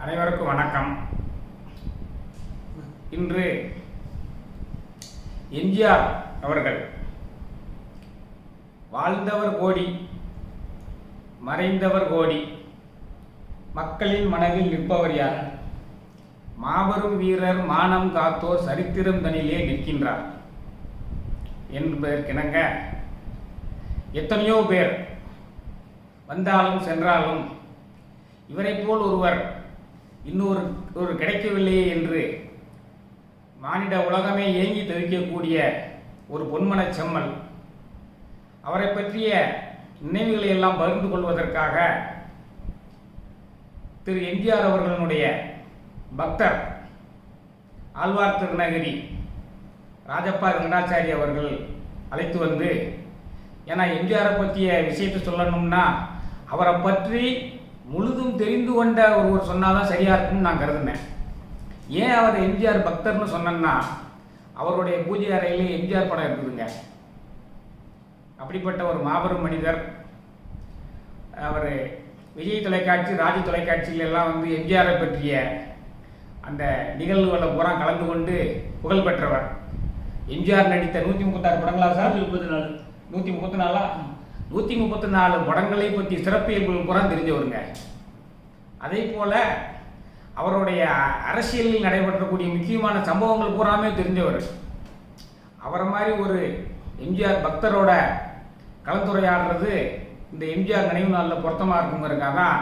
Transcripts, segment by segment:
அனைவருக்கும் வணக்கம். இன்று எம்ஜிஆர் அவர்கள் வாழ்ந்தவர் கோடி, மறைந்தவர் கோடி, மக்களின் மனதில் நிற்பவர் யார்? மாபெரும் வீரர், மானம் காத்தோர், சரித்திரம் தனிலே நிற்கின்றார் என்பதற்கிணங்க எத்தனையோ பேர் வந்தாலும் சென்றாலும் இவரை போல் ஒருவர் இன்னொரு கிடைக்கவில்லையே என்று மானிட உலகமே ஏங்கி தவிக்கக்கூடிய ஒரு பொன்மனச் செம்மல். அவரை பற்றிய நினைவுகளை எல்லாம் பகிர்ந்து கொள்வதற்காக திரு எம்ஜிஆர் அவர்களுடைய பக்தர் ஆழ்வார் திருநகரி ராஜப்பா வெங்கடாச்சாரி அவர்கள் அழைத்து வந்து, ஏன்னா எம்ஜிஆரை பற்றிய விஷயத்தை சொல்லணும்னா அவரை பற்றி முழுதும் தெரிந்து கொண்ட ஒருவர் சொன்னாதான் சரியா இருக்கும்னு நான் கருதுனேன். ஏன் அவர் எம்ஜிஆர் பக்தர்னு சொன்னா, அவருடைய பூஜை அறையிலே எம்ஜிஆர் படம் இருக்குதுங்க. அப்படிப்பட்ட ஒரு மாபெரும் மனிதர். அவர் விஜய் தொலைக்காட்சி, ராஜ் தொலைக்காட்சியில எல்லாம் வந்து எம்ஜிஆரை பற்றிய அந்த நிகழ்வுகளை பூரா கலந்து கொண்டு புகழ் பெற்றவர். எம்ஜிஆர் நடித்த 136 படங்களா சார்? 134 134 படங்களை பற்றி சிறப்பியல்புகள் பூரா தெரிஞ்சவருங்க. அதே போல அவருடைய அரசியலில் நடைபெற்றக்கூடிய முக்கியமான சம்பவங்கள் பூராமே தெரிஞ்சவர். அவரை மாதிரி ஒரு எம்ஜிஆர் பக்தரோட கலந்துரையாடுறது இந்த எம்ஜிஆர் நினைவு நாளில் பொருத்தமாக இருக்குங்கிறதுக்காக தான்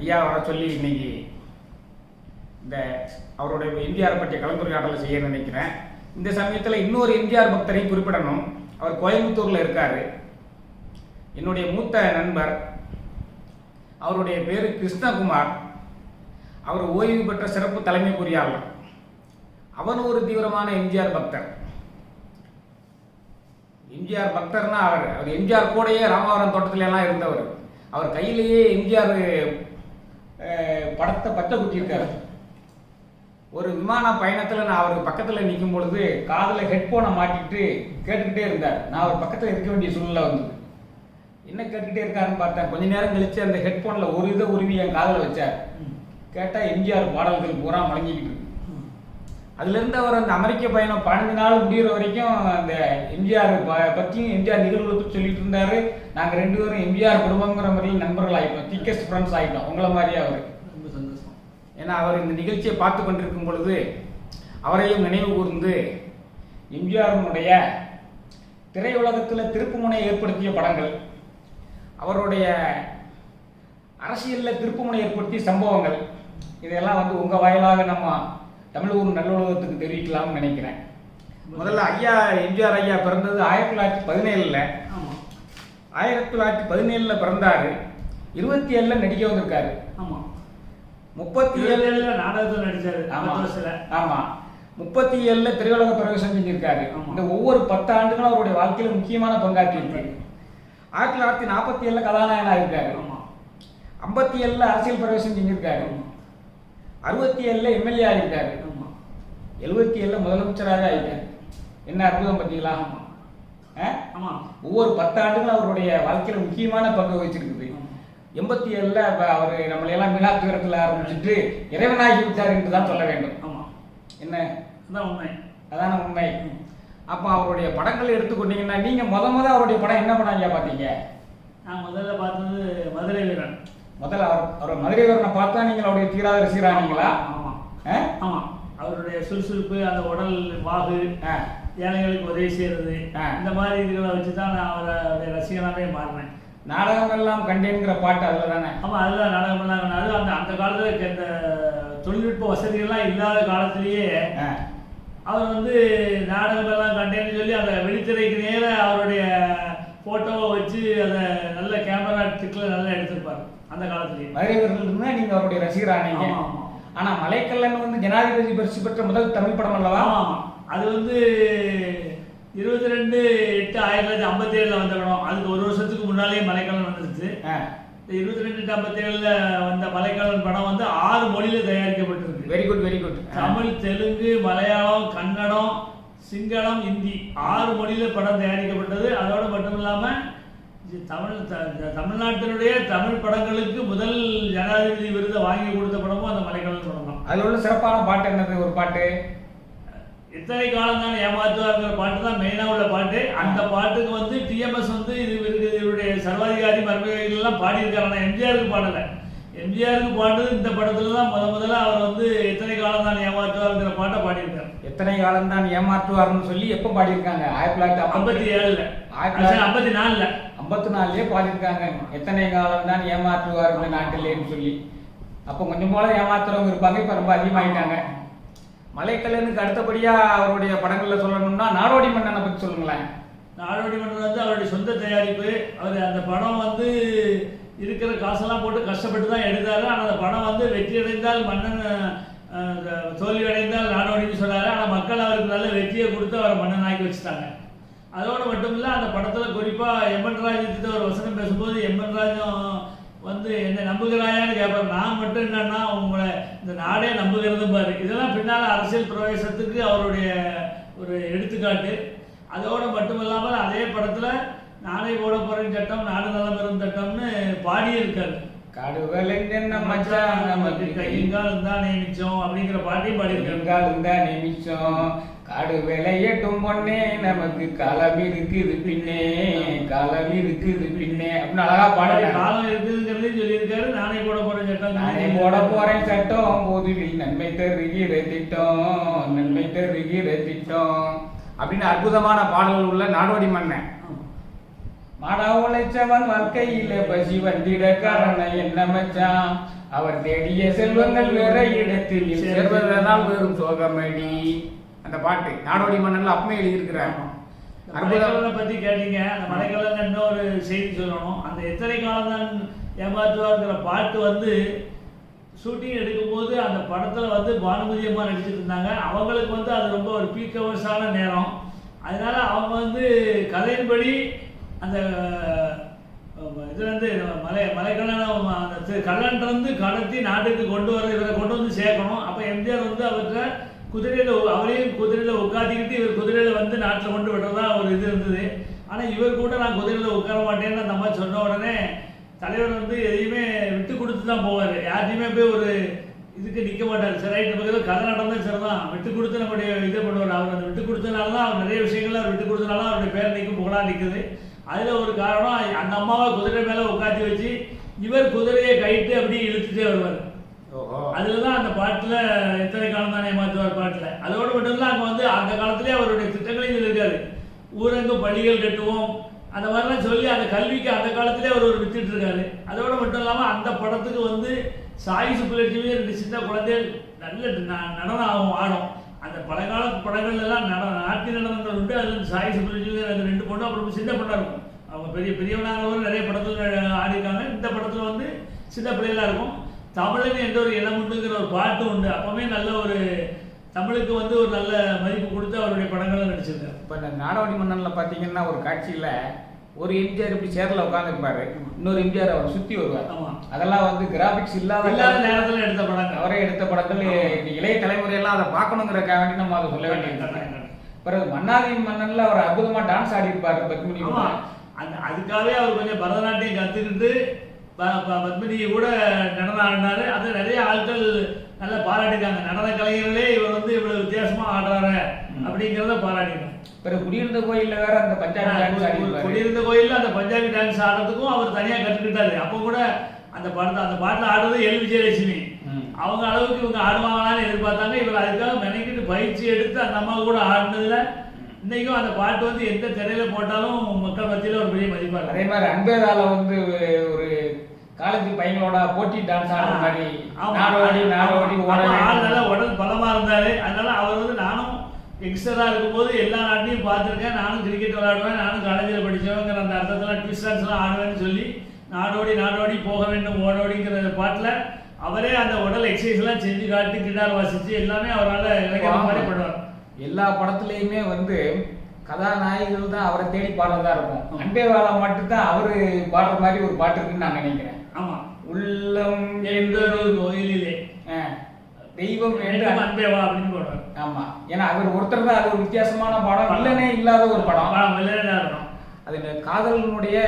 ஐயா வர சொல்லி இன்னைக்கு இந்த அவருடைய எம்ஜிஆர் பற்றிய கலந்துரையாடலை செய்ய நினைக்கிறேன். இந்த சமயத்தில் இன்னொரு எம்ஜிஆர் பக்தரையும் குறிப்பிடணும். அவர் கோயம்புத்தூரில் இருக்கார். என்னுடைய மூத்த நண்பர். அவருடைய பேர் கிருஷ்ணகுமார். அவர் ஓய்வு பெற்ற சிறப்பு தலைமை பொறியாளர். அவர் ஒரு தீவிரமான எம்ஜிஆர் பக்தர். எம்ஜிஆர் பக்தர்னா அவர் எம்ஜிஆர் கூடயே ராமவரம் தோட்டத்துல எல்லாம் இருந்தவர். அவர் கையிலேயே எம்ஜிஆர் படத்தை பச்சை குத்தியிருக்காரு. ஒரு விமான பயணத்தில் நான் அவருக்கு பக்கத்தில் நிற்கும் பொழுது காதில் ஹெட்ஃபோனை மாட்டிட்டு கேட்டுக்கிட்டே இருந்தார். நான் அவர் பக்கத்தில் இருக்க வேண்டிய சூழ்நிலை வந்தது. என்ன கேட்டுக்கிட்டே இருக்காருன்னு பார்த்தேன். கொஞ்ச நேரம் கழிச்சு அந்த ஹெட்ஃபோனில் ஒரு இதை உருவி என் காதில் வச்சார். கேட்டால் எம்ஜிஆர் பாடல்கள் பூரா முழங்கிக்கிட்டு இருக்கு. அதுலேருந்து அவர் அந்த அமெரிக்க பயணம் 15 நாள் முடிகிற வரைக்கும் அந்த எம்ஜிஆர் பற்றியும் எம்ஜிஆர் நிகழ்வுகளை பற்றி சொல்லிட்டு இருந்தார். நாங்கள் 2 பேரும் எம்ஜிஆர் குடும்பங்கிற முறையில் நண்பர்கள் ஆகிட்டோம். திக்கஸ்ட் ஃப்ரெண்ட்ஸ் ஆகிட்டோம். உங்களை மாதிரியே அவர். ரொம்ப சந்தோஷம். ஏன்னா அவர் இந்த நிகழ்ச்சியை பார்த்து கொண்டிருக்கும் பொழுது அவரையும் நினைவு கூர்ந்து எம்ஜிஆருடைய திரையுலகத்தில் திருப்புமுனை ஏற்படுத்திய படங்கள், அவருடைய அரசியலில் திருப்புமுனை ஏற்படுத்திய சம்பவங்கள், இதெல்லாம் வந்து உங்கள் வாயிலாக நம்ம தமிழ் ஊர் நல்லுலகத்துக்கு தெரிவிக்கலாம்னு நினைக்கிறேன். முதல்ல ஐயா எம்ஜிஆர் ஐயா பிறந்தது 1917. 1917 பிறந்தாரு. 27 நடிக்க வந்திருக்காரு. ஆமாம். 37 நாடகத்தில் நடிச்சாரு. ஆமாம். 37 திரையுலக பிரவேசம் செஞ்சிருக்காரு. இந்த ஒவ்வொரு 10 ஆண்டுகளும் அவருடைய வாழ்க்கையில் முக்கியமான பங்காற்றி இருக்காரு. 1947 கதாநாயகனாக இருக்காரு. 57 அரசியல் பிரவேசம் செஞ்சிருக்காரு. 67 எம்எல்ஏ ஆகிருக்காரு. 77 முதலமைச்சராக ஆகிருக்காரு. என்ன அற்புதம் பார்த்தீங்களா? ஒவ்வொரு 10 ஆண்டுகளும் அவருடைய வாழ்க்கையில் முக்கியமான பங்கு வகிச்சிருக்குது. 87 அவர் நம்மளையெல்லாம் மீனா துயரத்தில் ஆரம்பிச்சுட்டு இறைவனாகி விட்டார் என்று தான் சொல்ல வேண்டும். என்ன உண்மை? அதான உண்மை. அப்போ அவருடைய படங்களை எடுத்துக்கொண்டீங்கன்னா நீங்கள் முத அவருடைய படம் என்ன படம் ஐயா பார்த்தீங்க? நான் முதல்ல பார்த்தது மதுரை வீரன். முதல்ல அவர் மதுரை வீரனை பார்த்தா நீங்கள் அவருடைய தீராத ரசிகரானீங்களா? ஆமாம். ஆமாம். அவருடைய சுறுசுறுப்பு, அந்த உடல் வாகு, ஏழைகளுக்கு உதவி செய்யறது, இந்த மாதிரி இதுகளை வச்சு தான் நான் அவருடைய ரசிகனாகவே மாறினேன். நாடகம் எல்லாம் கண்டேங்கிற பாட்டு அதில் தானே? ஆமாம், அதுதான் நாடகம் எல்லாம். அது அந்த காலத்தில் இந்த தொழில்நுட்ப வசதிகள்லாம் இல்லாத காலத்திலேயே அவர் வந்து நாடகம் எல்லாம் கண்டேன்னு சொல்லி அந்த வெளித்திரைக்கு நேர அவருடைய போட்டோவை வச்சு அதை நல்ல கேமரா ட்ரிக்கில் நல்லா எடுத்திருப்பார் அந்த காலத்திலேயே. மதுரை வீரர்கள் இருந்தால் நீங்கள் அவருடைய ரசிகரானீங்க. ஆனால் மலைக்கல்லன் வந்து ஜனாதிபதி பரிசு பெற்ற முதல் தமிழ் படம் அல்லவா? ஆமாம். அது வந்து 22/8/1957 வந்த படம். அதுக்கு ஒரு வருஷத்துக்கு முன்னாலேயே மலைக்கல்லன் வந்துருச்சு. 22/8/57 வந்த மலைக்கல்லன் படம் வந்து 6 மொழியில் தயாரிக்கப்பட்டிருக்கு. Very good, very good. Tamil, Telugu, Malayalam, Kannada, Sinhala, Hindi 6 மொழியில் படம் தயாரிக்கப்பட்டது. அதோடு மட்டும் இல்லாமல் தமிழ்நாட்டினுடைய தமிழ் படங்களுக்கு முதல் ஜனாதிபதி விருதை வாங்கி கொடுத்த படமும் அந்த மலைக்கல்லன் படம் தான். அதில் உள்ள சிறப்பான பாட்டு என்னது? ஒரு பாட்டு எத்தனை காலம் தான் ஏமாத்துவாங்கிற பாட்டு தான் மெயினாக உள்ள பாட்டு. அந்த பாட்டுக்கு வந்து டிஎம்எஸ் வந்து இவருடைய சர்வாதிகாரி மரபுகள் எல்லாம் பாடியிருக்காரு. ஆனால் எம்ஜிஆருக்கு பாடலை. எம்ஜிஆருக்கு பாடுறது இந்த படத்துல தான் முதல்ல அவர் வந்து எத்தனை காலம் தான் ஏமாற்றுவார்ங்கிற பாட்டை பாடியிருக்காரு. எத்தனை காலம் தான் ஏமாற்றுவார்னு சொல்லி எப்போ பாடியிருக்காங்க? 1957 1954 54 பாடியிருக்காங்க. எத்தனை காலம் தான் ஏமாற்றுவார் இந்த நாட்டிலேன்னு சொல்லி. அப்போ கொஞ்சம் போல ஏமாத்துறவங்க இருப்பாங்க, இப்போ ரொம்ப அதிகமாகிட்டாங்க. மலைக்கல்லனுக்கு அடுத்தபடியா அவருடைய படங்கள்ல சொல்லணும்னா நாடோடி மன்னனை பற்றி சொல்லுங்களேன். நாடோடி மன்னன் வந்து அவருடைய சொந்த தயாரிப்பு. அவர் அந்த படம் வந்து இருக்கிற காசெல்லாம் போட்டு கஷ்டப்பட்டு தான் எடுத்தாரு. ஆனால் அந்த படம் வந்து வெற்றி அடைந்தால் மன்னன், தோல்வி அடைந்தால் நாடோடின்னு சொன்னாரு. ஆனால் மக்கள் அவருக்கு நல்ல வெற்றியை கொடுத்து அவரை மன்னன் ஆக்கி வச்சுட்டாங்க. அதோடு மட்டும் இல்லை, அந்த படத்தில் குறிப்பாக எம்என் ராஜ்கிட்ட ஒரு வசனம் பேசும்போது எம்என் ராஜும் வந்து என்ன நம்புகிறாயான்னு கேட்பாரு. நான் மட்டும் என்னன்னா உங்களை இந்த நாடே நம்புகிறது பாரு. இதெல்லாம் பின்னால் அரசியல் பிரவேசத்துக்கு அவருடைய ஒரு எடுத்துக்காட்டு. அதோடு மட்டும் இல்லாமல் அதே படத்தில் நானே போட போறேன் சட்டம், நாடு நலம் பெறும் சட்டம்னு பாடியிருக்காரு. கைங்கால் தான் நியமிச்சோம் அப்படிங்கிற பாட்டையும் பாடியிருக்காரு. காடு விளையட்டும் பொண்ணே நமக்கு காலம் இருக்குது பின்னே, காலம் இருக்குது பின்னே அப்படின்னு அழகா பாடுற. காலம் இருக்குதுங்கிறதையும் சொல்லியிருக்காரு. நானே போட போறேன் சட்டம், நானே போட போறேன் சட்டம், பொதுவில் நன்மை தருகிற திட்டம், நன்மை தருகிற திட்டம் அப்படின்னு அற்புதமான பாடல்கள் உள்ள நாடோடி மன்னன். மாடா உழைச்சவன் வாழ்க்கையில பசி வந்திட காரணம் என்ன மச்சான், அவர் தேடிய செல்வங்கள் வேற இடத்தில் சேர்வதனால் வெறும் சோகமடி. அந்த பாட்டு நாடோடி மன்னன்ல அப்பமே எழுதியிருக்கிறார். மலைக்கல்லனை பத்தி கேட்டீங்க. அந்த மலைக்கல்லன் இன்னொரு செய்தி சொல்லணும். அந்த எத்தனை காலம் தான் ஏமாற்றுவார்ங்கிற பாட்டு வந்து ஷூட்டிங் எடுக்கும்போது அந்த படத்துல வந்து பானுமதி அம்மா நடிச்சிட்டு இருந்தாங்க. அவங்களுக்கு வந்து அது ரொம்ப ஒரு பீக் ஹவர்ஸான நேரம். அதனால அவங்க வந்து கதையின்படி அந்த இதுல இருந்து மலைக்கல்லனை அந்த கல்லன்றது கடத்தி நாட்டுக்கு கொண்டு வர, இவரை கொண்டு வந்து சேர்க்கணும். அப்ப எம்ஜிஆர் வந்து அவர்கிட்ட குதிரையில அவரையும் குதிரையில உட்காத்திக்கிட்டு இவர் குதிரையில வந்து நாட்டில் கொண்டு விடுறதா ஒரு இது இருந்தது. ஆனா இவர் கூட நான் குதிரையில உட்கார மாட்டேன்னு அந்த மாதிரி சொன்ன உடனே தலைவர் வந்து எதையுமே விட்டு கொடுத்து தான் போவார். யார்ட்டையுமே போய் ஒரு இதுக்கு நிற்க மாட்டார். சரி ரைட்டு பக்கத்தில் கதை நடந்தால் சரிதான், விட்டு கொடுத்து நம்முடைய இதை பண்ணுவார். அவர் அந்த விட்டு கொடுத்தனால தான் அவர் நிறைய விஷயங்கள் அவர் விட்டு கொடுத்தனால அவருடைய பேர் நிற்கும், புகழாக நிற்குது. அதில் ஒரு காரணம், அந்த அம்மாவை குதிரை மேலே உட்காத்தி வச்சு இவர் குதிரையை கைட்டு அப்படியே இழுத்துட்டே வருவார். அதுலதான் அந்த பாட்டுல எத்தனை காலம் தானே ஏமாத்துவார் பாட்டுல. அதோடு மட்டும் இல்லை, அங்க வந்து அந்த காலத்திலேயே அவருடைய திட்டங்களையும் சொல்லியிருக்காரு. ஊரங்கு பள்ளிகள் கட்டுவோம் அந்த மாதிரிலாம் சொல்லி அந்த கல்விக்கு அந்த காலத்திலே அவர் ஒரு வித்துட்டு இருக்காரு. அதோடு மட்டும் இல்லாமல் அந்த படத்துக்கு வந்து சாய் சுப்புலட்சுமி 2 சின்ன குழந்தைகள் நல்ல நடனம் ஆடும். அந்த பழங்கால படங்கள்ல எல்லாம் நாட்டிய நடனங்கள் உண்டு. அதில் சாய் சுப்புலட்சுமி அந்த 2 பொண்ணு அப்புறம் சின்ன பொண்ணா இருக்கும். அவங்க பெரியவனாகவும் நிறைய படத்துல ஆடிருக்காங்க. இந்த படத்துல வந்து சின்ன பிள்ளைகளா இருக்கும். தமிழன் என்ற ஒரு இனம் உண்டுங்கிற ஒரு பாட்டு உண்டு. அப்பவுமே நல்ல ஒரு தமிழுக்கு வந்து ஒரு நல்ல மதிப்பு கொடுத்து அவருடைய படங்களை நடிச்சிருக்காரு. இப்போ இந்த நாடோடி மன்னன்ல பார்த்தீங்கன்னா ஒரு காட்சியில் ஒரு எம்ஜிஆர் இப்படி சேர்ல உட்காந்துருப்பாரு, இன்னொரு எம்ஜிஆர் அவர் சுற்றி வருவார். அதெல்லாம் வந்து கிராபிக்ஸ் இல்லாத நேரத்தில் எடுத்த படங்கள், அவரே எடுத்த படங்கள். இளைய தலைமுறையெல்லாம் அதை பார்க்கணுங்கிறக்காக வேண்டி நம்ம அதை சொல்ல வேண்டியிருக்காங்க. பிறகு மன்னாதி மன்னன்ல அவர் அற்புதமாக டான்ஸ் ஆடி இருப்பாரு பத்மினி. அதுக்காகவே அவர் கொஞ்சம் பரதநாட்டியம் கற்றுக்கிட்டு பத்மினியை கூட நடனம் ஆடினாரு. அது நிறைய ஆட்கள் நல்லா பாராட்டிருக்காங்க. நடன கலைஞர்களே இவர் வந்து இவ்வளவு வித்தியாசமா ஆடுறாரு அப்படிங்கிறத பாராட்டிருக்காங்க. பிறகு குடியிருந்த கோயில்ல வேற அந்த பஞ்சாபி டான்ஸ், குடியிருந்த கோயில்ல அந்த பஞ்சாபி டான்ஸ் ஆடுறதுக்கும் அவர் தனியா கற்றுக்கிட்டாரு. அப்போ கூட அந்த பாட்டில் ஆடுறது எல் விஜயலட்சுமி. அவங்க அளவுக்கு இவங்க ஆடுவாங்களான்னு எதிர்பார்த்தாங்க. இவர் அதுக்காக மெனக்கிட்டு பயிற்சி எடுத்து அந்த அம்மா கூட ஆடினதுல இன்னைக்கும் அந்த பாட்டு வந்து எந்த திரையில போட்டாலும் மக்கள் மத்தியில ஒரு பெரிய மதிப்பா இருக்கு. அதே மாதிரி அன்பேதால வந்து ஒரு காலேஜ் பையனோட போட்டி டான்ஸ் ஆடுற மாதிரி நாடோடி நல்லா உடல் பலமா இருந்தாரு. அதனால அவர் வந்து நானும் யங்ஸ்டரா இருக்கும்போது எல்லா நாட்டையும் பார்த்துருக்கேன். நானும் கிரிக்கெட் விளையாடுவேன், நானும் காலேஜில் படிச்சவங்கிற அந்த அர்த்தத்தில் ட்விஸ்ட் டான்ஸ் எல்லாம் ஆடுவேன்னு சொல்லி நாடோடி போக வேண்டும் ஓடோடிங்கிற பாட்டுல அவரே அந்த உடல் எக்ஸசைஸ் எல்லாம் செஞ்சு காட்டி கிட்டார் வாசிச்சு எல்லாமே அவரால் இலக்கிற மாதிரி பண்ணுவார். எல்லா படத்துலையுமே வந்து கதாநாயகிகள் தான் அவரை தேடி பாடுறதா இருக்கும். அன்பேவாலா மட்டும்தான் அவரு பாடுற மாதிரி ஒரு பாட்டு இருக்குன்னு நான் நினைக்கிறேன். ஆமா, உள்ளம் என்றொரு கோயிலிலே தெய்வம் அன்பேவா அப்படின்னு போடுறாரு. ஆமா, ஏன்னா அவர் ஒருத்தர் தான். அது ஒரு வித்தியாசமான படம், வில்லனே இல்லாத ஒரு படம். வில்லனே இருக்கும். அது காதலனுடைய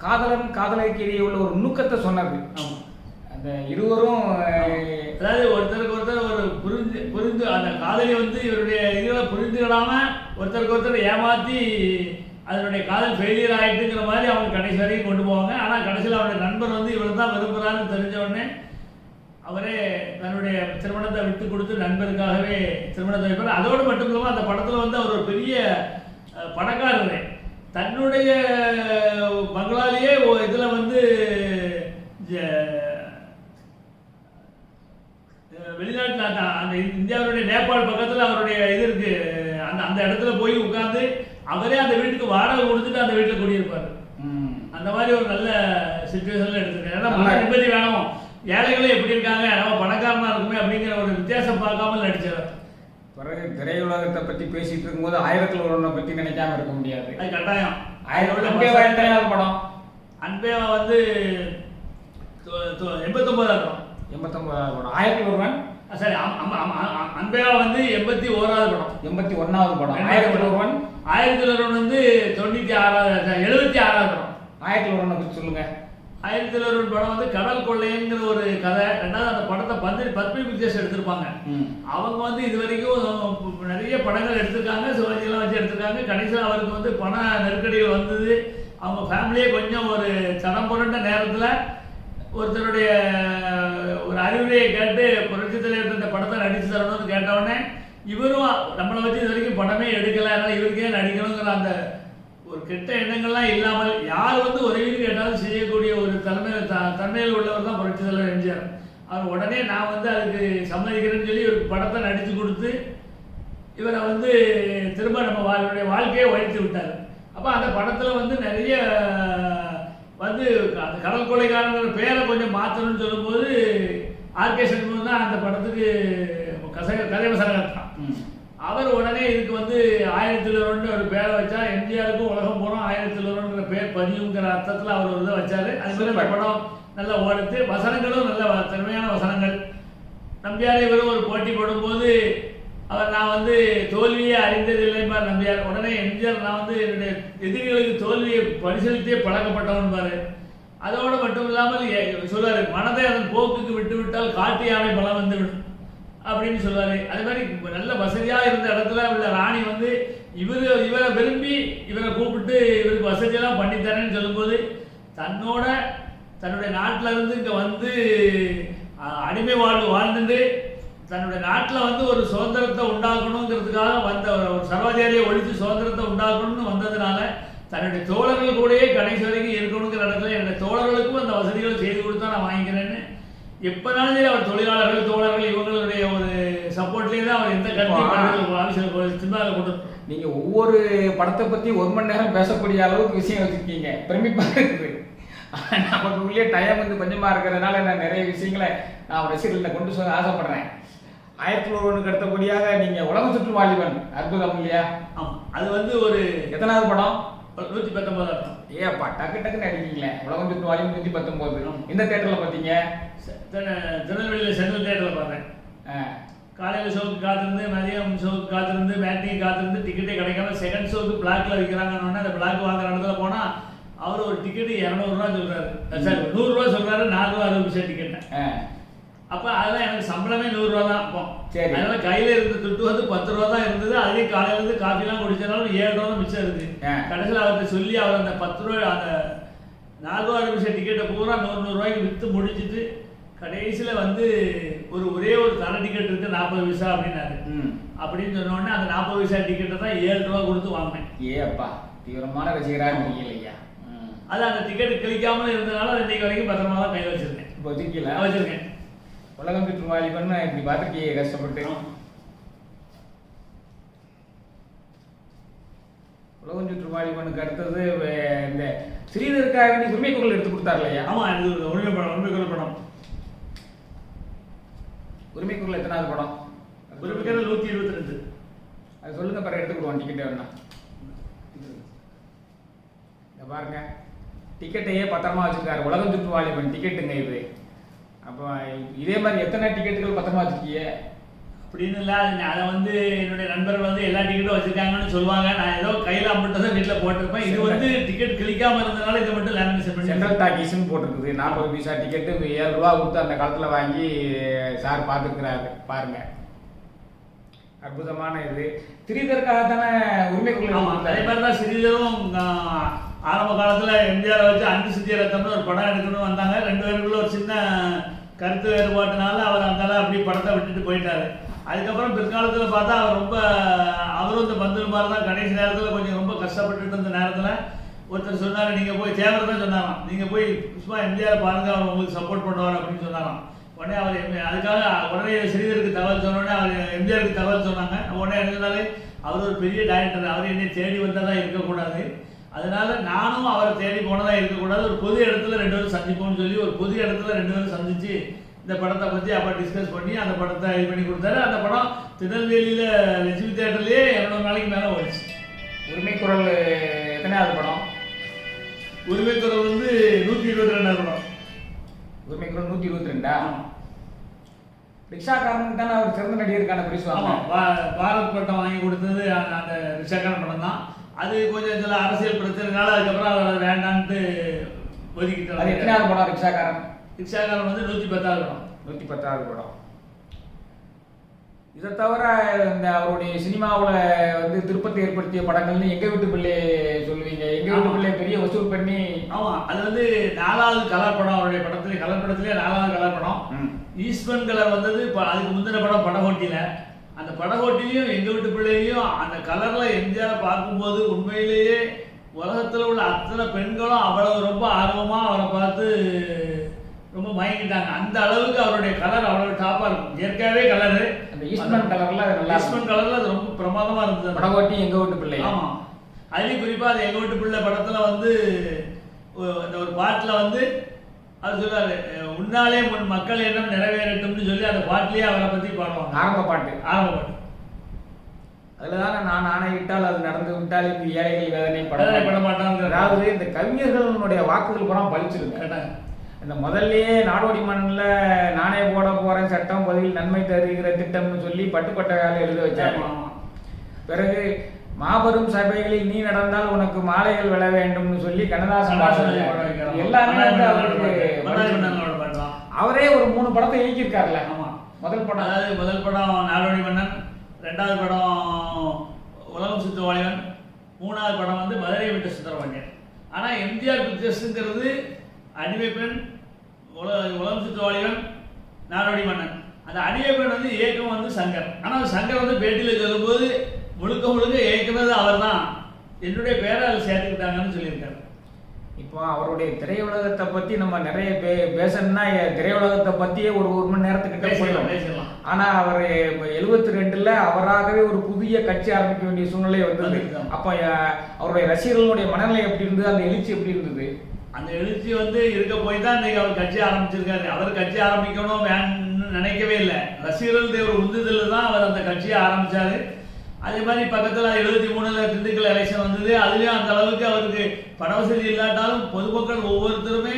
காதலன் காதலுக்கு இடையே உள்ள ஒரு நுணுக்கத்தை சொன்னது. அந்த இருவரும் அதாவது ஒருத்தருக்கு ஒருத்தர் ஒரு புரிந்து அந்த காதலி வந்து இவருடைய இதுகளை புரிந்துக்கிடாம ஒருத்தருக்கு ஒருத்தர் ஏமாற்றி அதனுடைய காதல் ஃபெயிலியர் ஆகிட்டுங்கிற மாதிரி அவங்க கடைசி வரைக்கும் கொண்டு போவாங்க. ஆனால் கடைசியில் அவருடைய நண்பர் வந்து இவர் தான் விரும்புகிறான்னு தெரிஞ்ச உடனே அவரே தன்னுடைய திருமணத்தை விட்டு கொடுத்து நண்பருக்காகவே திருமணத்தை வைப்பார். அதோடு மட்டும் இல்லாமல் அந்த படத்தில் வந்து அவர் ஒரு பெரிய பணக்காரர். தன்னுடைய பங்களாலேயே இதில் வந்து வெளிநாட்டில் அந்த இந்தியாவுடைய நேபாள் பக்கத்தில் அவருடைய இது இருக்கு. அந்த இடத்துல போய் உட்கார்ந்து அவரே அந்த வீட்டுக்கு வாடகை கொடுத்துட்டு அந்த வீட்டில் குடியிருப்பார். அந்த மாதிரி ஒரு நல்ல சுச்சுவேஷன்ல எடுத்துருக்கேன். ஏன்னா மன நிம்மதி வேணும், ஏழைகளும் எப்படி இருக்காங்க, நம்ம பணக்காரனா இருக்குமே அப்படிங்கிற ஒரு வித்தியாசம் பார்க்காமல் நடிச்சார். பிறகு திரையுலகத்தை பற்றி பேசிட்டு இருக்கும்போது 1001 பற்றி நினைக்காம இருக்க முடியாது. அது கட்டாயம். படம் அன்பேவா வந்து 89வது படம். 89வது படம். 1001 சரி. அன்பேவா வந்து 81வது படம். 81வது படம். 1001 வந்து 76வது படம். 1001 பற்றி சொல்லுங்க. 1001 படம் வந்து கடல் கொள்ளைங்கிற ஒரு கதை. ரெண்டாவது அந்த படத்தை பத்மினி பிக்சர்ஸ் எடுத்திருப்பாங்க. அவங்க வந்து இது வரைக்கும் நிறைய படங்கள் எடுத்திருக்காங்க, சிவாஜிலாம் வச்சு எடுத்திருக்காங்க. கடைசியில் அவருக்கு வந்து பண நெருக்கடிகள் வந்தது. அவங்க ஃபேமிலியே கொஞ்சம் ஒரு தடம் புரண்ட நேரத்தில் ஒருத்தருடைய ஒரு அறிவுரையை கேட்டு புரட்சி தலைவர் இந்த படத்தை நடித்து தரணும்னு கேட்டவுடனே இவரும் நம்மளை வச்சு இது வரைக்கும் படமே எடுக்கலை, அதனால் இவருக்கே நடிக்கணுங்கிற அந்த ஒரு கெட்ட எண்ணங்கள்லாம் இல்லாமல் யார் வந்து உதவின்னு கேட்டாலும் செய்யக்கூடிய ஒரு தன்மையில் உள்ளவர் தான் புரட்சி தலைவர் எம்ஜிஆர். அவர் உடனே நான் வந்து அதுக்கு சம்மதிக்கிறேன்னு சொல்லி ஒரு படத்தை நடித்து கொடுத்து இவரை வந்து திரும்ப நம்ம வாழ்க்கையை உயர்த்தி விட்டார். அப்போ அந்த படத்தில் வந்து நிறைய வந்து அந்த கடல் கொலைக்காரங்கிற பேரை கொஞ்சம் மாற்றணும்னு சொல்லும்போது ஆர்கே சண்முகம் தான் அந்த படத்துக்கு கதை வசனம் தான். அவர் உடனே இதுக்கு வந்து 1001 ஒரு பேரை வச்சா எம்ஜிஆருக்கும் உலகம் போகிறோம் 1001 பேர் பதியுங்கிற அர்த்தத்தில் அவர் ஒரு இதை வச்சார். அது மாதிரி அந்த படம் நல்லா ஓடுத்து, வசனங்களும் நல்ல திறமையான வசனங்கள். நம்பியார் இவரும் ஒரு போட்டி போடும்போது அவர் நான் வந்து தோல்வியே அறிந்ததில்லைப்பா நம்பியார். உடனே எம்ஜிஆர் நான் வந்து என்னுடைய எதிரிகளுக்கு தோல்வியை பரிசீலித்தே பழக்கப்பட்டவன் பாரு. அதோடு மட்டும் இல்லாமல் சொல்வார், மனதை அதன் போக்குக்கு விட்டு விட்டால் காட்டு யானை பலம் வந்துவிடும் அப்படின்னு சொல்லுவார். அதே மாதிரி நல்ல வசதியாக இருந்த இடத்துல உள்ள ராணி வந்து இவரை விரும்பி இவரை கூப்பிட்டு இவருக்கு வசதியெல்லாம் பண்ணித்தரேன்னு சொல்லும்போது தன்னுடைய நாட்டில் இருந்து இங்கே வந்து அடிமை வாழ்ந்துட்டு தன்னுடைய நாட்டில் வந்து ஒரு சுதந்திரத்தை உண்டாக்கணுங்கிறதுக்காக வந்த ஒரு சர்வாதிகாரியை ஒழித்து சுதந்திரத்தை உண்டாக்கணும்னு வந்ததுனால தன்னுடைய தோழர்கள் கூடயே கடைசி வரைக்கும் இருக்கணுங்கிற இடத்துல என்னுடைய தோழர்களுக்கும் அந்த வசதிகளை செய்து கொடுத்தா நான் வாங்கிக்கிறேன்னு எப்போனாலும் சரி அவர் தொழிலாளர்கள் தோழர்கள் இவங்களுடைய ஒரு சப்போர்ட்லேயே தான் அவர் எந்த கருத்தையும் ஆஃபீஸில் சினிமாவில் கொண்டு. நீங்கள் ஒவ்வொரு படத்தை பற்றி 1 மணி நேரம் பேசக்கூடிய அளவுக்கு விஷயம் வச்சுருக்கீங்க, பிரமிப்பாக இருக்குது. நமக்கு உள்ளே டைம் வந்து கொஞ்சமாக இருக்கிறதுனால நான் நிறைய விஷயங்களை நான் ரசிகர்களை கொண்டு சொல்ல ஆசைப்படுறேன். 1001 அடுத்தபடியாக நீங்கள் உலகம் சுற்று வாலிபன் அற்புதம் இல்லையா? ஆமாம். அது வந்து ஒரு எத்தனாவது படம்? 119வது படம். ஏப்பா டக்குன்னு அடிக்கீங்களே. உலகம் சுற்று வாலிபன் 119 எந்த தேட்டரில் பார்த்தீங்க? திருநெல்வேலியில் சென்ட்ரல் தேட்டரில் பார்த்தேன். காலையில் ஷோக்கு காத்திருந்து, மதியம் ஷோக்கு காத்திருந்து, மேட்னிக்கு காத்திருந்து, டிக்கெட்டே கிடைக்காம செகண்ட் ஷோக்கு பிளாக்ல விற்கிறாங்கன்னு அந்த பிளாக் வாங்குற இடத்துல போனால் அவர் ஒரு டிக்கெட்டு 200 ரூபா சொல்கிறாரு, சார் 100 ரூபா சொல்கிறாரு, 4 ரூபா 60 பைசா டிக்கெட்டை. அப்போ அதெல்லாம் எனக்கு சம்பளமே 100 ரூபா தான். அப்போ சரி, அதனால கையில் இருந்த துட்டு வந்து 10 ரூபா தான் இருந்தது. அதுலேயும் காலையிலேருந்து காஃபிலாம் குடிச்சதுனால 7 ரூபா தான் மிச்சம் இருக்குது. கடைசியில் அவர்கிட்ட சொல்லி அவர் அந்த 10 ரூபா அந்த 4 ரூபா 60 பைசா டிக்கெட்டை பூரா 100 ரூபாய்க்கு விற்று முடிச்சுட்டு கடைசியில் வந்து ஒரே ஒரு தர டிக்கெட் இருக்கு 40 பைசா அப்படின்னாரு. அப்படின்னு சொன்ன உடனே அந்த 40 பைசா டிக்கெட்டை தான் 7 ரூபா கொடுத்து வாங்கினேன். ஏப்பா தீவிரமான ரசிகராக இல்லையா? அது அந்த டிக்கெட் கிளிக்காமல் இருந்ததுனால இன்னைக்கு வரைக்கும் பத்திரமா தான் கையில் வச்சிருக்கேன். இப்போ வச்சிருக்கீங்களா? வச்சிருக்கேன். உலகம் சுற்று வாலிபன் இப்படி பார்த்துருக்கீங்க கஷ்டப்பட்டு. உலகம் சுற்று வாலிபனுக்கு அடுத்தது இந்த ஸ்ரீதருக்காக வேண்டி உரிமை குரல் எடுத்து கொடுத்தாரு இல்லையா? ஆமா, இது உரிமை குரல் படம். உரிமை குரல் எத்தனாவது படம்? உரிமை குரல் 122. அது சொல்லுங்க, பிறகு எடுத்துக்கிடுவோம் டிக்கெட் வேணா. இதை பாருங்க, டிக்கெட்டையே பத்திரமா வச்சிருக்காரு. உலகம் சுற்று வாலிபன் டிக்கெட்டுங்க இது. அப்போ இதே மாதிரி எத்தனை டிக்கெட்டுகள் பத்திரமா வச்சிருக்கீங்க? அப்படின்னு இல்லை. அதை வந்து என்னுடைய நண்பர்கள் வந்து எல்லா டிக்கெட்டும் வச்சிருக்காங்கன்னு சொல்லுவாங்க. நான் ஏதோ கையில் அம்பிட்டு தான் வீட்டில் போட்டிருப்பேன். இது வந்து டிக்கெட் கிளிக்காம இருந்ததுனால இதை மட்டும் லேமினேஷன் பண்ணி சென்ட்ரல் டாக்கீஸ்ன்னு போட்டிருக்குது. 40 பைசா டிக்கெட்டு 7 ரூபா கொடுத்து அந்த காலத்தில் வாங்கி சார் பார்த்துருக்குறாரு பாருங்க. அற்புதமான இது. திரிதற்காக தானே உரிமை கொள்கை. அதே மாதிரி தான் ஸ்ரீதரும் ஆரம்ப காலத்தில் எம்ஜிஆரை வச்சு அன்பு சித்திய ரத்தம்னு ஒரு படம் எடுக்கணும்னு வந்தாங்க. 2 பேருக்குள்ள ஒரு சின்ன கருத்து வேறுபாட்டுனால அவர் அந்த அப்படி படத்தை விட்டுட்டு போயிட்டாரு. அதுக்கப்புறம் பிற்காலத்தில் பார்த்தா அவர் ரொம்ப அவரும் இந்த பந்தல் மாதிரி தான் கடைசி நேரத்தில் கொஞ்சம் ரொம்ப கஷ்டப்பட்டுட்டு இருந்த நேரத்தில் ஒருத்தர் சொன்னார், நீங்கள் போய் தேவர் தான் சொன்னாராம், நீங்கள் போய் சும்மா எம்ஜிஆர் பாருங்க, அவர் உங்களுக்கு சப்போர்ட் பண்ணுவார் அப்படின்னு சொன்னாராம். உடனே அவர் அதுக்காக உடனே ஸ்ரீதருக்கு தகவல் சொன்னோடனே அவர் எம்ஜிஆருக்கு தகவல் சொன்னாங்க. உடனே எழுதினாலே அவர் ஒரு பெரிய டைரக்டர், அவர் என்னை தேடி வந்ததாக இருக்கக்கூடாது, அதனால நானும் அவரை தேடி போனதாக இருக்கக்கூடாது, ஒரு பொது இடத்துல 2 பேரும் சந்திப்போம்னு சொல்லி ஒரு பொது இடத்துல 2 பேரும் சந்திச்சு இந்த படத்தை பற்றி அப்போ டிஸ்கஸ் பண்ணி அந்த படத்தை இது பண்ணி கொடுத்தாரு. அந்த படம் திருநெல்வேலியில் லட்சுமி தேட்டர்லேயே 200 நாளைக்கு மேலே ஓடிச்சு. உரிமைக்குரல் எத்தனையாவது படம்? உரிமைக்குரல் வந்து 122வது படம். உரிமைக்குரல் 122. ரிக்ஷாக்காரனுக்கு தானே அவர் சிறந்த நடிகருக்கான பரிசு. ஆமாம், பாரத் பட்டம் வாங்கி கொடுத்தது அந்த ரிக்ஷாக்காரன் படம் தான். அது கொஞ்சம் சில அரசியல் பிரச்சனைனால அதுக்கப்புறம் அவர் வேண்டான்ட்டு ஒதுக்கிட்டு. அது எத்தனையாவது படம் ரிக்ஷாக்காரன்? ரிக்ஷாக்காரன் வந்து 110வது படம். 110வது படம். இதை தவிர இந்த அவருடைய சினிமாவில் வந்து திருப்பத்தை ஏற்படுத்திய படங்கள்னு எங்க வீட்டு பிள்ளை சொல்லுவீங்க. எங்க வீட்டு பிள்ளை பெரிய வசூல் பண்ணி. ஆமாம், அது வந்து 4வது கலர் படம். அவருடைய படத்துல கலர் படத்துலேயே 4வது கலர் படம். ஈஸ்வன் கலர் வந்தது அதுக்கு முந்தின படம் படகோட்டியில். அந்த படகோட்டிலையும் எங்க வீட்டு பிள்ளையும் அந்த கலர்ல எம்ஜிஆர் பார்க்கும்போது உண்மையிலேயே உலகத்தில் உள்ள அத்தனை பெண்களும் அவ்வளவு ரொம்ப ஆர்வமா அவரை பார்த்து ரொம்ப மயங்கிட்டாங்க. அந்த அளவுக்கு அவருடைய கலர் அவ்வளவு டாப்பா இருக்கும். இயற்கையாவே கலரு அந்த ஈஸ்ட்மன் கலர்ல ஈஸ்ட்மன் கலர்ல அது ரொம்ப பிரமாதமா இருந்தது. படகோட்டி எங்க வீட்டு பிள்ளை. ஆமா, அதுலேயும் குறிப்பா அது எங்க வீட்டு பிள்ளை படத்துல வந்து அந்த ஒரு பாட்டுல வந்து அது சொல்றாரு, உன்னாலே முன் மக்கள் எண்ணம் நிறைவேறட்டும்னு சொல்லி அந்த பாட்டிலேயே அவரை பத்தி பாடுவாங்க. ஆரம்ப பாட்டு. அதுலதானே நான் ஆணையிட்டால் அது நடந்து விட்டால் இந்த ஏழைகள் வேதனை பட மாட்டாங்க. அதாவது இந்த கவிஞர்களுடைய வாக்குகள் பூரா பழிச்சிருங்க. இந்த முதல்லயே நாடோடி மண்ணில் நானே போட போறேன் சட்டம் பதில் நன்மை தருகிற திட்டம்னு சொல்லி பட்டுப்பட்ட வேலை எழுத வச்சாங்க. பிறகு மாபெரும் சபைகளில் நீ நடந்தால் உனக்கு மாலைகள் விழ வேண்டும்னு சொல்லி கண்ணதாசன் எல்லாமே அவரே ஒரு 3 படத்தை இயக்கியிருக்காருல்ல. ஆமா, முதல் படம் அதாவது முதல் படம் நாடோடி மன்னன், 2வது படம் உலகம் சுத்த வாலிபன், 3வது படம் வந்து மதுரை விட்டு சுந்தரபாண்டியன். ஆனா எம்ஜிஆர் பிக்சர்ஸ்ங்கிறது அடிமை பெண், உலகம் சுத்த வாலிபன், நாடோடி மன்னன். அந்த அடிமை பெண் வந்து இயக்கம் வந்து சங்கர். ஆனா சங்கர் வந்து பேட்டியில சொல்லும்போது முழுக்க முழுக்க இயக்குனது அவர் தான், என்னுடைய பேரை அதில் சேர்த்துக்கிட்டாங்கன்னு சொல்லியிருக்காரு. இப்போ அவருடைய திரையுலகத்தை பத்தி நம்ம நிறைய பேசணும்னா திரையுலகத்தை பத்தியே ஒரு 1 மணி நேரத்துக்கிட்ட பேசலாம். ஆனா அவர் 72ல அவராகவே ஒரு புதிய கட்சி ஆரம்பிக்க வேண்டிய சூழ்நிலை வந்தது. அப்ப அவருடைய ரசிகர்களுடைய மனநிலை எப்படி இருந்தது, அந்த எழுச்சி எப்படி இருந்தது? அந்த எழுச்சி வந்து இருக்க போய் தான் இன்னைக்கு அவர் கட்சி ஆரம்பிச்சிருக்காரு. அவர் கட்சி ஆரம்பிக்கணும் வேணும்னு நினைக்கவே இல்லை. ரசிகர்களுடைய ஒரு உந்துதல் தான் அவர் அந்த கட்சியை ஆரம்பிச்சாரு. அதே மாதிரி பக்கத்தில் 73ல் திண்டுக்கல் எலெக்ஷன் வந்தது. அதுலேயும் அந்த அளவுக்கு அவருக்கு பண வசதி இல்லாட்டாலும் பொதுமக்கள் ஒவ்வொருத்தருமே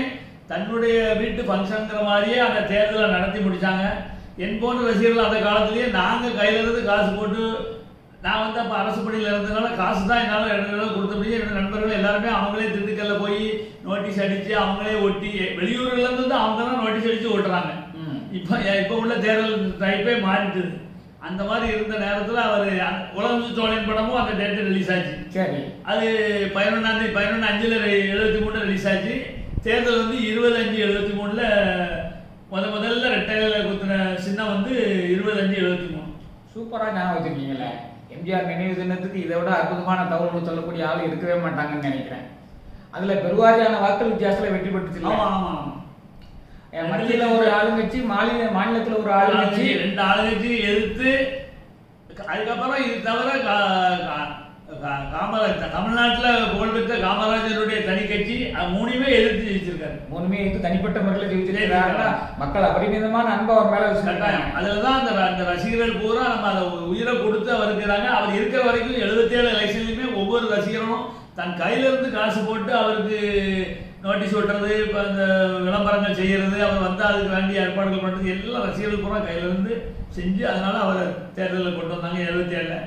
தன்னுடைய வீட்டு ஃபங்க்ஷனுங்கிற மாதிரியே அந்த தேர்தலை நடத்தி முடித்தாங்க. என் போன்ற ரசிகர்கள் அந்த காலத்திலேயே நாங்கள் கையிலிருந்து காசு போட்டு, நான் வந்து அப்போ அரசு பணியில் இருந்ததுனால காசு தான் என்னால் 2 தடவை கொடுத்த முடியும். என்னோட நண்பர்கள் எல்லாருமே அவங்களே திண்டுக்கல்ல போய் நோட்டீஸ் அடித்து அவங்களே ஒட்டி, வெளியூர்லேருந்து அவங்க தான் நோட்டீஸ் அடித்து ஓட்டுறாங்க. இப்போ உள்ள தேர்தல் டைப்பே மாறிட்டுது. அந்த மாதிரி இருந்த நேரத்தில் அவர் உலகம் சோழன் படமும் அந்த டேட்டு ரிலீஸ் ஆச்சு. சரி, அது 11/5/73 ரிலீஸ் ஆச்சு. தேர்தல் வந்து 20/5/73 முதல்ல ரெட்டையில குத்துன சின்னம் வந்து 20/5/73. சூப்பராக ஞாபகம் வச்சிருக்கீங்களே. எம்ஜிஆர் நினைவு தினத்துக்கு இதை விட அற்புதமான தகவல்கள் சொல்லக்கூடிய ஆள் இருக்கவே மாட்டாங்கன்னு நினைக்கிறேன். அதுல பெருவாரியான வாக்கு வித்தியாசத்தில் வெற்றி பெற்றுச்சு. ஆமா ஆமா, மத்தியில ஒரு ஆளுங்கட்சி, மாநிலத்துல ஒரு ஆளுங்கட்சி, 2 ஆளுங்கட்சி எதிர்த்து. அதுக்கப்புறம் இது தவிர தமிழ்நாட்டில் புகழ்பெற்ற காமராஜருடைய தனி கட்சி 3மே எதிர்த்து ஜெயிச்சிருக்காரு. 3மே எதிர்த்து தனிப்பட்ட முறையில் ஜெயிச்சிருக்காங்க. மக்கள் அபரிமிதமான அன்பு அவர் மேல வச்சிருக்காங்க. அதுலதான் அந்த ரசிகர்கள் பூரா நம்ம அதை உயிரை கொடுத்து அவர் இருக்கிறாங்க. அவர் இருக்கிற வரைக்கும் 77 எலெக்ஷன்லையுமே ஒவ்வொரு ரசிகரும் தன் கையில இருந்து காசு போட்டு அவருக்கு நோட்டீஸ் விட்டுறது, இப்போ அந்த விளம்பரங்கள் செய்கிறது, அவர் வந்தால் அதுக்கு வேண்டிய ஏற்பாடுகள் பண்ணுறது எல்லாம் ரசிகர்கள் பூரா கையிலேருந்து செஞ்சு அதனால் அவரை தேர்தலில் கொண்டு வந்தாங்க 77.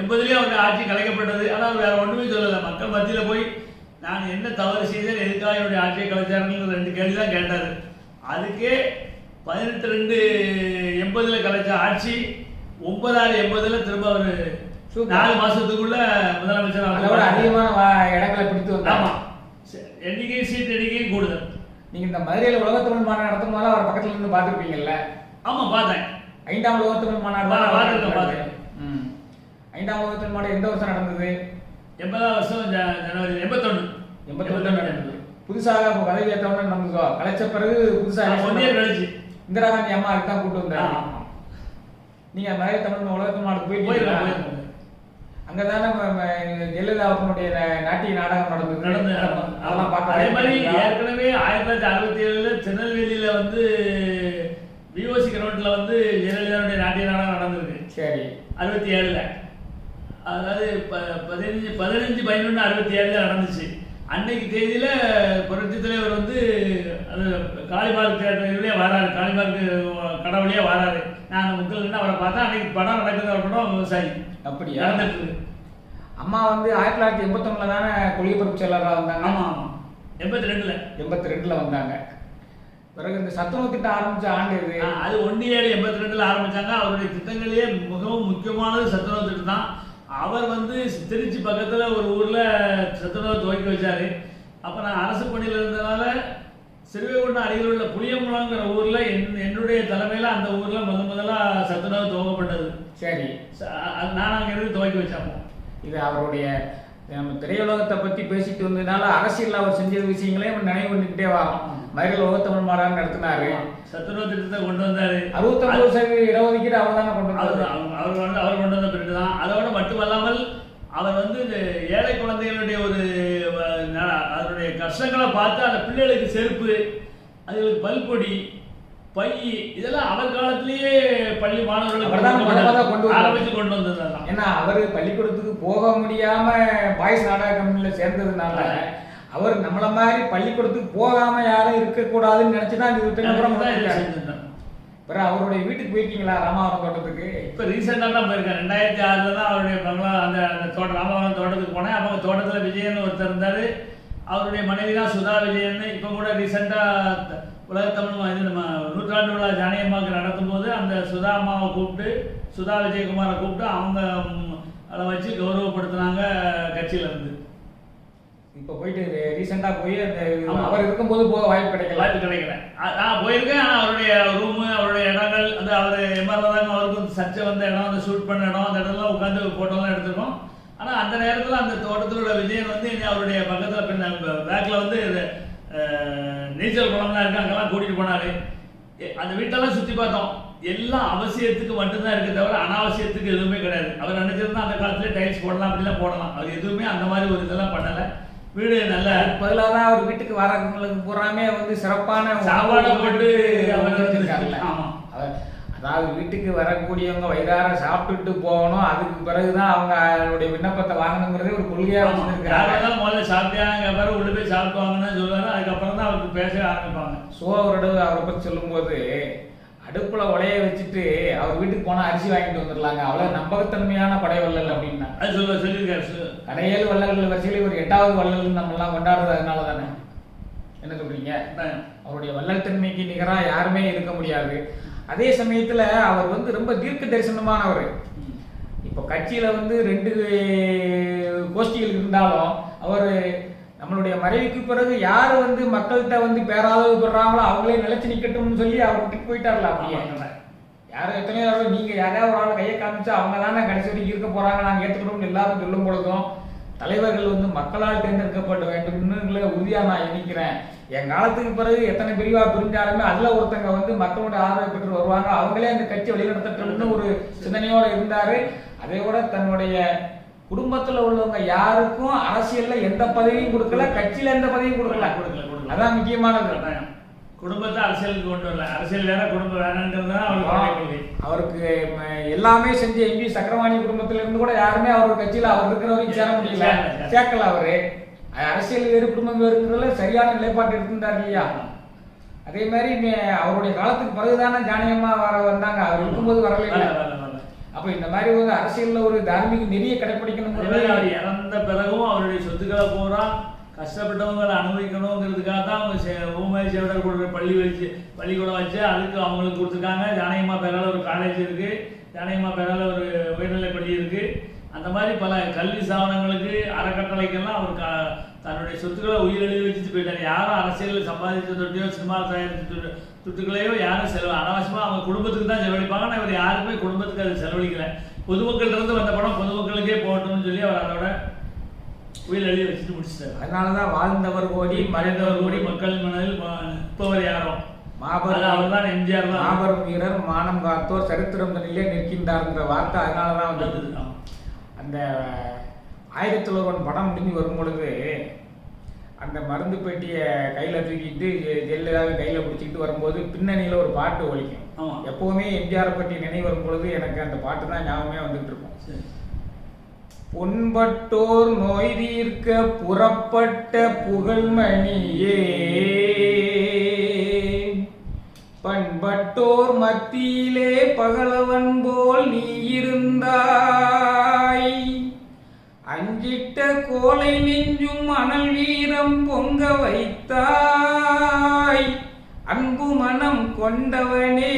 80 அவருடைய ஆட்சி கலைக்கப்பட்டது. ஆனால் வேறு ஒன்றுமே சொல்லலை. மக்கள் மத்தியில் போய் நான் என்ன தவறு செய்தேன், எதுக்காக என்னுடைய ஆட்சியை கலைச்சாருன்னு 2 கேள்வி தான் கேட்டார். அதுக்கே 18/2/80 கலைச்ச ஆட்சி 9/6/80 திரும்ப அவர் 4 மாசத்துக்குள்ள முதலமைச்சர் அதிகமான இடங்களை பிடித்து வந்தார். ஆமா, எண்ணிக்கை சீட் எண்ணிக்கை கூடுதல். நீங்க இந்த மதுரையில் உலகத்தமிழ் மாநாடு நடத்தும் போது அவர் பக்கத்துல இருந்து பார்த்துருப்பீங்கல்ல? ஆமா, பார்த்தேன். 5ஆம் உலகத்தமிழ் மாநாடு பார்த்துருக்கேன். 5ஆம் உலகத்தமிழ் மாநாடு எந்த வருஷம் நடந்தது? 80ஆம் வருஷம் ஜனவரி 81 நடந்தது. புதுசாக இப்போ பதவி ஏற்றவொடனே நடந்ததோ? கலைச்ச பிறகு புதுசாக கழிச்சு இந்திரா காந்தி அம்மா அதுக்கு தான் கூட்டு வந்தாங்க. நீங்க மதுரை தமிழ் உலகத்தமிழ் மாநாடு போயிருக்கீங்க? அங்கதானே ஜெயலலிதா அவர்களுடைய நாட்டிய நாடகம் நடந்தது. அதெல்லாம் பார்க்க. அதே மாதிரி ஏற்கனவே 1967 திருநெல்வேலியில வந்து விஓசி கிரவுண்ட்ல வந்து ஜெயலலிதாவுடைய நாட்டிய நாடகம் நடந்திருக்கு. சரி. 67, அதாவது 15/11/67 நடந்துச்சு. அன்னைக்கு தேதியில புரட்சி தலைவர் வந்து அது காளிபார்க் தேட்டர் வராரு, காளிபார்க்கு கடவுளையே வராரு. நான் முக்கில் அவரை பார்த்தா அன்னைக்கு படம் நடக்குது. அவர் படம் விவசாயி அப்படி நடந்துட்டு. அம்மா வந்து 1981 தானே கொள்கை பொறுப்பு செயலராக வந்தாங்க. ஆமா ஆமா, 82 வந்தாங்க. பிறகு இந்த சத்துணவு திட்டம் ஆரம்பிச்ச ஆண்டு இது. அது 1/7/82 ஆரம்பிச்சாங்க. அவருடைய திட்டங்களிலே மிகவும் முக்கியமானது சத்துணவு திட்டம் தான். அவர் வந்து திருச்சி பக்கத்துல ஒரு ஊர்ல சத்துணவு துவக்கி வச்சாரு. அப்ப நான் அரசு பணியில் இருந்ததுனால சிறுவைகுண்டம் அருகில் உள்ள புளியங்குளங்கிற ஊர்ல என்னுடைய தலைமையில அந்த ஊர்ல முதலா சத்துணவு துவக்கப்பட்டது. சரி. நான் அங்க இருந்து துவக்கி வச்சாப்போம். இது அவருடைய நம்ம திரையுலகத்தை பத்தி பேசிட்டு வந்ததுனால அரசியல் அவர் செஞ்ச விஷயங்களையும் நினைவு பண்ணிக்கிட்டே வரோம். மதுரையில் உலகத்தமிழ் மாநாடு நடத்தினாரு. சத்துணவு திட்டத்தை கொண்டு வந்தாரு. 69% இடஒதுக்கீடு அவர் தானே கொண்டு வந்தாரு. அவர் கொண்டு வந்த பிறகு தான். அதோட மட்டுமல்லாமல் அவர் வந்து இந்த ஏழை குழந்தைகளுடைய அதனுடைய கஷ்டங்களை பார்த்து அந்த பிள்ளைகளுக்கு செருப்பு, அதுகளுக்கு பல்பொடி, பை, இதெல்லாம் அவர் காலத்திலேயே பள்ளி மாணவர்களுக்கு ஆரம்பிச்சு கொண்டு வந்ததுதான். ஏன்னா அவர் பள்ளிக்கூடத்துக்கு போக முடியாம பாய்ஸ் நாடக கம்பெனியில சேர்ந்ததுனால அவர் நம்மள மாதிரி பள்ளிக்கூடத்துக்கு போகாம யாரும் இருக்கக்கூடாதுன்னு நினைச்சுதான் பிறகு அவருடைய வீட்டுக்கு போயிருக்கீங்களா ராமாவரம் தோட்டத்துக்கு? இப்போ ரீசெண்டாக தான் போயிருக்கேன். 2006 தான் அவருடைய பங்களா அந்த தோட்டம் ராமாவரம் தோட்டத்துக்கு போனேன். அவங்க தோட்டத்தில் விஜயன் ஒருத்தர் இருந்தார். அவருடைய மனைவி தான் சுதா விஜயன். இப்போ கூட ரீசெண்டாக உலகத்தமிழ் இது நம்ம 100ஆண்டு விழா ஜானகியம்மாவுக்கு நடத்தும் போது அந்த சுதா அம்மாவை கூப்பிட்டு, சுதா விஜயகுமாரை கூப்பிட்டு அவங்க அதை வச்சு கௌரவப்படுத்தினாங்க கட்சியில இருந்து. இப்போ போயிட்டு ரீசெண்டாக போய் அந்த அவர் இருக்கும்போது போக வாய்ப்பு கிடைக்கல. நான் போயிருக்கேன். ஆனால் அவருடைய ரூமு, அவருடைய இடங்கள், அந்த அவர் எம்ஆர்ல தாங்க அவருக்கு சர்ச்சை வந்த இடம், அந்த ஷூட் பண்ண இடம், அந்த இடத்துல உட்காந்து ஃபோட்டோலாம் எடுத்துருக்கோம். ஆனால் அந்த நேரத்தில் அந்த தோட்டத்தில் உள்ள விஜயன் வந்து அவருடைய பக்கத்தில் பின்ன பேக்கில் வந்து நீச்சல் குளம்லாம் இருக்கு, அங்கெல்லாம் கூட்டிகிட்டு போனார். அந்த வீட்டெல்லாம் சுற்றி பார்த்தோம். எல்லாம் அவசியத்துக்கு மட்டும்தான் இருக்கு தவிர அனாவசியத்துக்கு எதுவுமே கிடையாது. அவர் நினைச்சிருந்தா அந்த காலத்துல டைல்ஸ் போடலாம், அப்படிலாம் போடலாம். அவர் எதுவுமே அந்த மாதிரி ஒரு இதெல்லாம் பண்ணலை. வீடு நல்ல பதிலாக தான் அவர் வீட்டுக்கு வரவங்களுக்கு பூராமே வந்து சிறப்பான சாப்பாடு போட்டு அவர் வச்சிருக்காருல்ல. அதாவது வீட்டுக்கு வரக்கூடியவங்க வயிறார சாப்பிட்டுட்டு போகணும், அதுக்கு பிறகுதான் அவங்க அவருடைய விண்ணப்பத்தை வாங்கணுங்கிறதே ஒரு கொள்கையா வச்சிருக்காங்க. முதல்ல சாப்பிட்டாங்க பிறகு உள்ள போய் சாப்பிட்டு வாங்கன்னு சொல்லுவாங்க. அதுக்கப்புறம் தான் அவருக்கு பேச ஆரம்பிப்பாங்க. அவரை பத்தி சொல்லும் போது அடுப்புல உலைய வச்சுட்டு அவர் வீட்டுக்கு போனா அரிசி வாங்கிட்டு வந்துடலாங்க, அவ்வளவு நம்பகத்தன்மையான படை வள்ளல் அப்படின்னா அது சொல்லியிருக்காரு. கடையேழு வள்ளல்கள் வரிசையில் ஒரு 8வது வள்ளல் நம்ம எல்லாம் கொண்டாடுறது அதனால தானே. என்ன சொல்றீங்க? அவருடைய வள்ளல் தன்மைக்கு நிகரா யாருமே இருக்க முடியாது. அதே சமயத்துல அவர் வந்து ரொம்ப தீர்க்க தரிசனமானவர். இப்போ கட்சியில வந்து 2 கோஷ்டிகள் இருந்தாலும் அவர் நம்மளுடைய மறைவுக்கு பிறகு யாரு வந்து மக்கள்கிட்ட வந்து பேராதரவு பெறாங்களோ அவங்களே நிலைச்சு நிக்கட்டும்னு சொல்லி அவர் விட்டுட்டு போயிட்டார்ல. அப்படியே யாரும் எத்தனையோ தடவை நீங்க யாராவது ஒரு ஆள் கையை காமிச்சா அவங்க தானே கடைசி வரைக்கும் இருக்க போறாங்க, நாங்கள் ஏற்றுக்கணும்னு எல்லாரும் சொல்லும் பொழுதும் தலைவர்கள் வந்து மக்களால் தேர்ந்தெடுக்கப்பட வேண்டும்னு உறுதியா நான் எண்ணிக்கிறேன். என் காலத்துக்கு பிறகு எத்தனை பிரிவா பிரிஞ்சாலுமே அதுல ஒருத்தங்க வந்து மக்களுடைய ஆதரவை பெற்று வருவாங்க, அவங்களே அந்த கட்சி வழிநடத்தட்டும்னு ஒரு சிந்தனையோட இருந்தாரு. அதை விட தன்னுடைய குடும்பத்துல உள்ளவங்க யாருக்கும் அரசியல்ல எந்த பதவியும் கொடுக்கல, கட்சியில எந்த பதவியும் கொடுக்கல. அதான் முக்கியமானது. குடும்பத்தை அரசியலுக்கு கொண்டு வரல, அரசியல் வேற குடும்பம் வேணான்றது அவருக்கு எல்லாமே செஞ்ச எம்பி சக்கரவாணி குடும்பத்துல இருந்து கூட யாருமே அவர் கட்சியில அவர் இருக்கிற வரைக்கும் சேர முடியல, சேர்க்கல அவரு. அரசியல் வேறு குடும்பம் வேறுங்கிறதுல சரியான நிலைப்பாடு எடுத்திருந்தார் இல்லையா? அதே மாதிரி அவருடைய காலத்துக்கு பிறகுதானே ஜானகியம்மா வந்தாங்க, அவர் இருக்கும்போது வரவே இல்லை. அப்ப இந்த மாதிரி ஒரு அரசியல்ல ஒரு தார்மீக நெறிய கடைபிடிக்கணும். அவர் இறந்த பிறகும் அவருடைய சொத்துக்களை பூரா கஷ்டப்பட்டவங்களை அனுபவிக்கணுங்கிறதுக்காக தான் அவங்க ஊமை சேவடர் பள்ளிக்கூடம் வச்சு அதுக்கு அவங்களுக்கு கொடுத்துருக்காங்க. ஜானகியம்மா பேரால் ஒரு காலேஜ் இருக்கு, ஜானகியம்மா பேரால் ஒரு உயர்நிலைப் பள்ளி இருக்கு. அந்த மாதிரி பல கல்வி ஸ்தாபனங்களுக்கு அறக்கட்டளைக்கெல்லாம் அவர் தன்னுடைய சொத்துக்களை உயிர் எழுதி வச்சுட்டு போயிட்டார். யாரும் அரசியலில் சம்பாதிச்ச தொட்டியோ சினிமா தயாரித்த துட்டுகளையோ யாரும் அனாவசியமாக அவங்க குடும்பத்துக்கு தான் செலவழிப்பாங்க. ஆனால் இவர் யாருக்குமே குடும்பத்துக்கு அது செலவழிக்கல. பொதுமக்கள் இருந்து வந்த படம் பொதுமக்களுக்கே போகட்டும்னு சொல்லி அவர் அதோட உயிர் எழுதி வச்சுட்டு முடிச்சிட்டார். அதனாலதான் வாழ்ந்தவர் கோடி மறைந்தவர் கோடி மக்கள் மனதில் இப்பவர் யாரும் மாபெரும் அவர் தான் எம்ஜிஆர் தான். மாபெரும் வீரர், மானம் காத்தோர், சரித்திரம் தனிலே நிற்கின்றார்ங்கிற வார்த்தை அதனாலதான் வந்தது. அந்த 1001 படம் முடிஞ்சு வரும் பொழுது அந்த மருந்து பெட்டியை கையில் தூக்கிட்டு ஜெயலலிதாவை கையில் பிடிச்சிக்கிட்டு வரும்போது பின்னணியில் ஒரு பாட்டு ஒலிக்கும். எப்போவுமே எம்ஜிஆரை பற்றி நினைவு வரும் பொழுது எனக்கு அந்த பாட்டு தான் ஞாபகமே வந்துட்டு இருக்கும். புண்பட்டோர் நோய் தீர்க்க புறப்பட்ட புகழ்மணியே, பண்பட்டோர் மத்தியிலே பகலவன் போல் நீ இருந்தாய், அஞ்சிட்ட கோலை நெஞ்சும் அனல் வீரம் பொங்க வைத்தாய், அன்பு மனம் கொண்டவனே